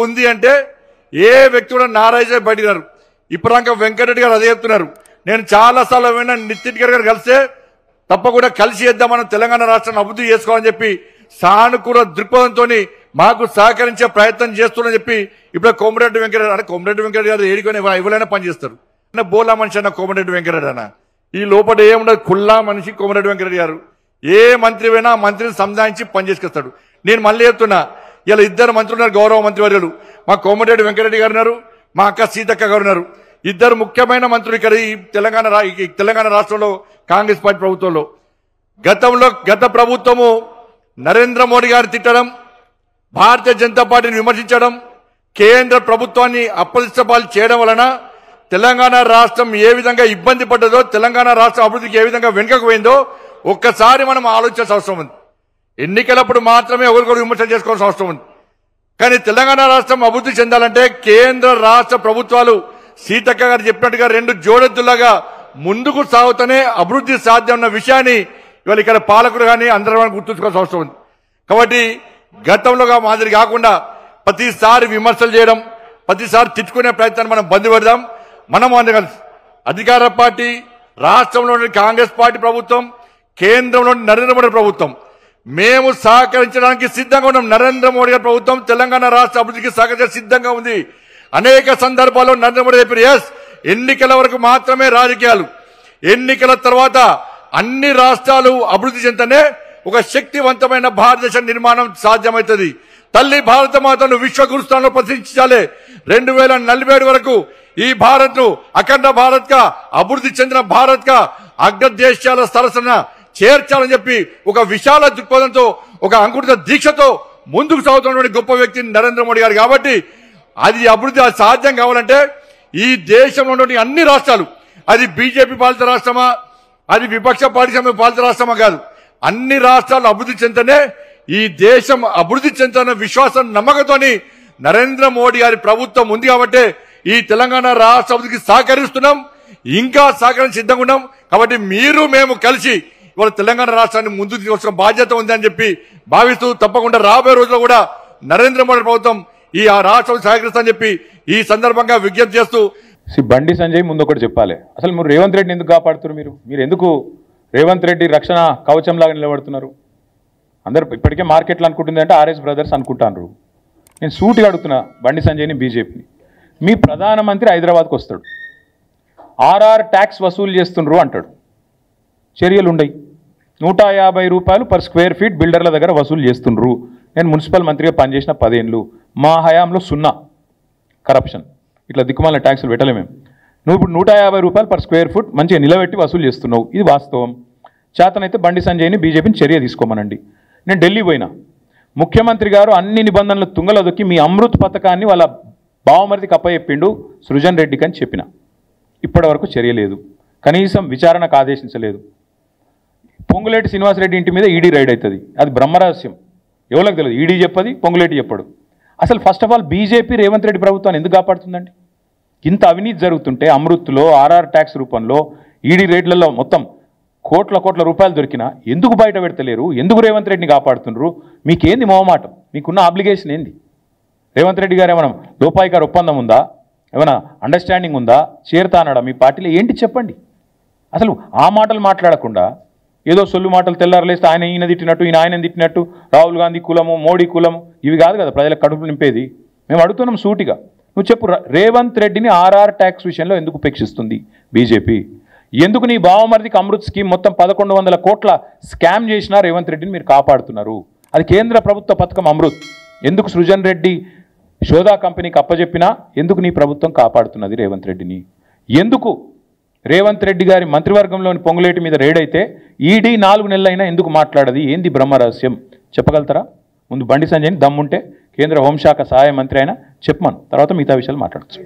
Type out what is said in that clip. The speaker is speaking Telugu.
ఉంది అంటే ఏ వ్యక్తి కూడా నారాజే బయటినారు. ఇప్పటిదాకా వెంకటరెడ్డి గారు అదే చెప్తున్నారు. నేను చాలాసార్లు విన్నా నితిన్ గారు కలిస్తే తప్పకుండా కలిసి చేద్దామని తెలంగాణ రాష్ట్రాన్ని అభివృద్ధి చేసుకోవాలని చెప్పి సానుకూల దృక్పథంతో మాకు సహకరించే ప్రయత్నం చేస్తున్నారని చెప్పి ఇప్పుడు కోమటిరెడ్డి వెంకటరెడ్డి అంటే కోమటిరెడ్డి వెంకటరెడ్డి గారు ఏడుకొని ఎవరైనా పనిచేస్తారు. బోలా మనిషి అన్న కోమటిరెడ్డి వెంకటరెడ్డి అన్న ఈ లోపల ఏముండదు. కుల్లా మనిషి కోమటిరెడ్డి వెంకటరెడ్డి గారు ఏ మంత్రి అయినా మంత్రిని సంధానించి పనిచేసుకొస్తాడు. నేను మళ్ళీ చెప్తున్నా, ఇలా ఇద్దరు మంత్రులు ఉన్నారు, గౌరవ మంత్రివర్యులు. మా కోమటిరెడ్డి వెంకటరెడ్డి గారు ఉన్నారు, మా అక్క సీతక్క గారు ఉన్నారు. ఇద్దరు ముఖ్యమైన మంత్రులు ఇక్కడ ఈ తెలంగాణ రాష్ట్రంలో కాంగ్రెస్ పార్టీ ప్రభుత్వంలో. గత ప్రభుత్వము నరేంద్ర మోడీ గారు తిట్టడం, భారతీయ జనతా పార్టీని విమర్శించడం, కేంద్ర ప్రభుత్వాన్ని అప్రతిష్టపాలు చేయడం వలన తెలంగాణ రాష్ట్రం ఏ విధంగా ఇబ్బంది పడ్డదో, తెలంగాణ రాష్ట్ర అభివృద్ధికి ఏ విధంగా వెనుకకు పోయిందో ఒక్కసారి మనం ఆలోచించాల్సిన అవసరం ఉంది. ఎన్నికలప్పుడు మాత్రమే ఒకరికొకరు విమర్శలు చేసుకోవాల్సిన అవసరం ఉంది. కానీ తెలంగాణ రాష్ట్రం అభివృద్ధి చెందాలంటే కేంద్ర రాష్ట్ర ప్రభుత్వాలు సీతక్క గారు చెప్పినట్టుగా రెండు జోడెద్దులాగా ముందుకు సాగుతూనే అభివృద్ధి సాధ్యం ఉన్న విషయాన్ని ఇవాళ ఇక్కడ పాలకులు కానీ అందరూ గుర్తుంచుకోవాల్సిన అవసరం ఉంది. కాబట్టి గతంలో మాదిరి కాకుండా ప్రతిసారి విమర్శలు చేయడం, ప్రతిసారి తిట్టుకునే ప్రయత్నాన్ని మనం బంద్ పెడదాం. మనం అధికార పార్టీ, రాష్ట్రంలోని కాంగ్రెస్ పార్టీ ప్రభుత్వం, కేంద్రంలోని నరేంద్ర మోడీ ప్రభుత్వం మేము సహకరించడానికి సిద్ధంగా ఉన్నాం. నరేంద్ర మోడీ గారి ప్రభుత్వం తెలంగాణ రాష్ట్ర అభివృద్ధికి సహకరించ సిద్ధంగా ఉంది. అనేక సందర్భాల్లో నరేంద్ర మోడీ చెప్పారు, ఎస్ ఎన్నికల వరకు మాత్రమే రాజకీయాలు, ఎన్నికల తర్వాత అన్ని రాష్ట్రాలు అభివృద్ధి చెందనే ఒక శక్తివంతమైన భారతదేశ నిర్మాణం సాధ్యమవుతుంది. తల్లి భారత మాతను విశ్వగురుస్థానంలో ప్రతిష్ఠించాలి. 2047 వరకు ఈ భారత్ ను అఖండ భారత్ గా, అభివృద్ధి చెందిన భారత్ గా అగ్రదేశాల సరసన చేర్చాలని చెప్పి ఒక విశాల దృక్పథంతో, ఒక అంకురిత దీక్షతో ముందుకు సాగుతున్నటువంటి గొప్ప వ్యక్తి నరేంద్ర మోడీ గారు. కాబట్టి అది అభివృద్ధి సాధ్యం కావాలంటే ఈ దేశంలో ఉన్నటువంటి అన్ని రాష్ట్రాలు, అది బీజేపీ పాలిత రాష్ట్రమా, అది విపక్ష పార్టీ పాలిత రాష్ట్రమా కాదు, అన్ని రాష్ట్రాలు అభివృద్ధి చెందనే ఈ దేశం అభివృద్ధి చెందుతున్న విశ్వాసం, నమ్మకంతోని నరేంద్ర మోడీ గారి ప్రభుత్వం ఉంది. కాబట్టి ఈ తెలంగాణ రాష్ట్ర అభివృద్ధికి సహకరిస్తున్నాం, ఇంకా సహకరించి సిద్ధంగా ఉన్నాం. కాబట్టి మీరు మేము కలిసి ఇవాళ తెలంగాణ రాష్ట్రాన్ని ముందుకు తీసుకొచ్చిన బాధ్యత ఉందని చెప్పి భావిస్తూ తప్పకుండా రాబోయే రోజుల్లో కూడా నరేంద్ర మోడీ ప్రభుత్వం ఈ రాష్ట్రం సహకరిస్తామని చెప్పి ఈ సందర్భంగా విజ్ఞప్తి చేస్తూ, బండి సంజయ్ ముందు ఒకటి చెప్పాలి. అసలు మీరు రేవంత్ రెడ్డిని ఎందుకు కాపాడుతున్నారు? మీరు ఎందుకు రేవంత్ రెడ్డి రక్షణ కవచంలాగా నిలబడుతున్నారు? అందరు ఇప్పటికే మార్కెట్లు అనుకుంటుంది అంటే ఆర్ఎస్ బ్రదర్స్ అనుకుంటారు. నేను సూటిగా అడుగుతున్నా బండి సంజయ్ని, బీజేపీని. మీ ప్రధానమంత్రి హైదరాబాద్కు వస్తాడు, ఆర్ఆర్ ట్యాక్స్ వసూలు చేస్తుండ్రు అంటాడు. చర్యలు ఉండయి. 150 రూపాయలు పర్ స్క్వేర్ ఫీట్ బిల్డర్ల దగ్గర వసూలు చేస్తుండ్రు. నేను మున్సిపల్ మంత్రిగా పనిచేసిన 10 ఏళ్ళు, మా హయాంలో 0 కరప్షన్. ఇట్లా దిక్కుమాల ట్యాక్సులు పెట్టలే మేము. నువ్వు ఇప్పుడు 150 రూపాయలు పర్ స్క్వేర్ ఫుట్ మంచిగా నిలబెట్టి వసూలు చేస్తున్నావు. ఇది వాస్తవం. చేతనైతే బండి సంజయ్ని, బీజేపీని చర్య తీసుకోమనండి. నేను ఢిల్లీ పోయినా, ముఖ్యమంత్రి గారు అన్ని నిబంధనలు తుంగలో దొక్కి మీ అమృత్ పథకాన్ని వాళ్ళ బావమరిదికి అప్పచెప్పిండు సృజన్ రెడ్డికి అని చెప్పిన. ఇప్పటి వరకు చర్య లేదు, కనీసం విచారణకు ఆదేశించలేదు. పొంగులేటి శ్రీనివాసరెడ్డి ఇంటి మీద ఈడీ రైడ్ అవుతుంది, అది బ్రహ్మరహస్యం, ఎవరికి తెలియదు. ఈడీ చెప్పది, పొంగులేటి చెప్పడు. అసలు first of all BJP Revanth Reddy ప్రభుత్వాన్ని ఎందుకు కాపాడుతుందండి? ఇంత అవినీతి జరుగుతుంటే అమృత్లో, ఆర్ఆర్ ట్యాక్స్ రూపంలో, ఈడీ రేట్లలో మొత్తం కోట్ల రూపాయలు దొరికినా ఎందుకు బయట పెడతలేరు? ఎందుకు రేవంత్ రెడ్డిని కాపాడుతున్నారు? మీకేంది మొహమాటం? మీకున్న ఆబ్లిగేషన్ ఏంది? రేవంత్ రెడ్డి గారు ఏమైనా లోపాయికారు ఒప్పందం ఉందా? ఏమైనా అండర్స్టాండింగ్ ఉందా? చేరుతా అన్నాడా మీ పార్టీలో? ఏంటి చెప్పండి. అసలు ఆ మాటలు మాట్లాడకుండా ఏదో సొల్లు మాటలు తెల్లారలేస్తే ఆయన ఈయన తిట్టినట్టు, ఈయన ఆయన తిట్టినట్టు, రాహుల్ గాంధీ కులము, మోడీ కులము, ఇవి కాదు కదా ప్రజలకు కడుపు నింపేది. మేము అడుగుతున్నాం సూటిగా, నువ్వు చెప్పు, రేవంత్ రెడ్డిని ఆర్ఆర్ ట్యాక్స్ విషయంలో ఎందుకు ఉపేక్షిస్తుంది బీజేపీ? ఎందుకు నీ బావమరిదికి అమృత్ స్కీమ్ మొత్తం 1100 కోట్ల స్కామ్ చేసినా రేవంత్ రెడ్డిని మీరు కాపాడుతున్నారు? అది కేంద్ర ప్రభుత్వ పథకం అమృత్. ఎందుకు సృజన్ రెడ్డి షోదా కంపెనీకి అప్పచెప్పినా ఎందుకు నీ ప్రభుత్వం కాపాడుతున్నది రేవంత్ రెడ్డిని? ఎందుకు రేవంత్ రెడ్డి గారి మంత్రివర్గంలోని పొంగులేటి మీద రైడ్ అయితే ఈడీ 4 నెలలైనా ఎందుకు మాట్లాడది? ఏంది బ్రహ్మరహస్యం చెప్పగలుగుతారా? ముందు బండి సంజయ్ని దమ్ముంటే కేంద్ర హోంశాఖ సహాయ మంత్రి అయినా చెప్పమను, తర్వాత మిగతా విషయాలు మాట్లాడచ్చు.